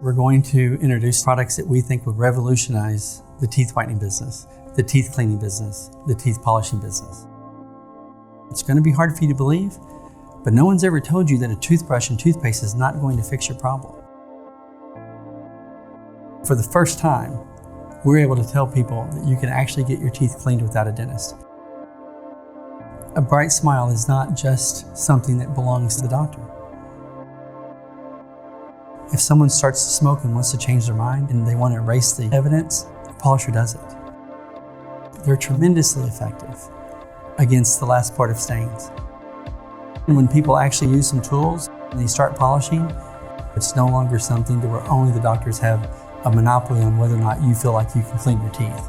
We're going to introduce products that we think will revolutionize the teeth whitening business, the teeth cleaning business, the teeth polishing business. It's going to be hard for you to believe, but no one's ever told you that a toothbrush and toothpaste is not going to fix your problem. For the first time, we're able to tell people that you can actually get your teeth cleaned without a dentist. A bright smile is not just something that belongs to the doctor. If someone starts to smoke and wants to change their mind and they want to erase the evidence, the polisher does it. They're tremendously effective against the last part of stains. And when people actually use some tools and they start polishing, it's no longer something to where only the doctors have a monopoly on whether or not you feel like you can clean your teeth.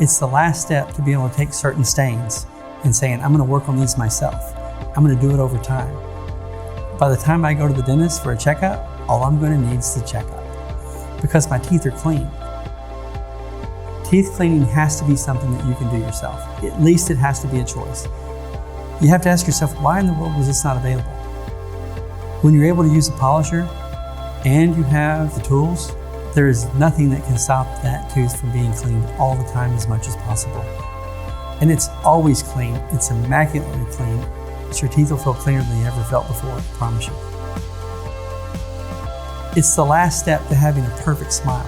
It's the last step to be able to take certain stains and saying, I'm going to work on these myself. I'm going to do it over time. By the time I go to the dentist for a checkup, all I'm going to need is the checkup because my teeth are clean. Teeth cleaning has to be something that you can do yourself. At least it has to be a choice. You have to ask yourself, why in the world was this not available? When you're able to use a polisher and you have the tools, there is nothing that can stop that tooth from being cleaned all the time as much as possible. And it's always clean. It's immaculately clean. Your teeth will feel cleaner than you ever felt before, I promise you. It's the last step to having a perfect smile.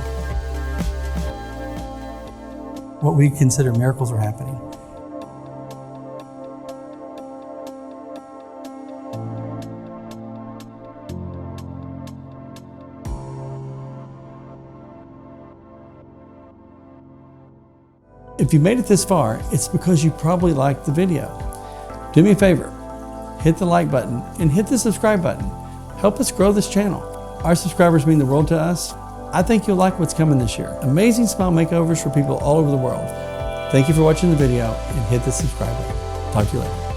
What we consider miracles are happening. If you made it this far, it's because you probably liked the video. Do me a favor, hit the like button and hit the subscribe button. Help us grow this channel. Our subscribers mean the world to us. I think you'll like what's coming this year. Amazing smile makeovers for people all over the world. Thank you for watching the video and hit the subscribe button. Talk to you later.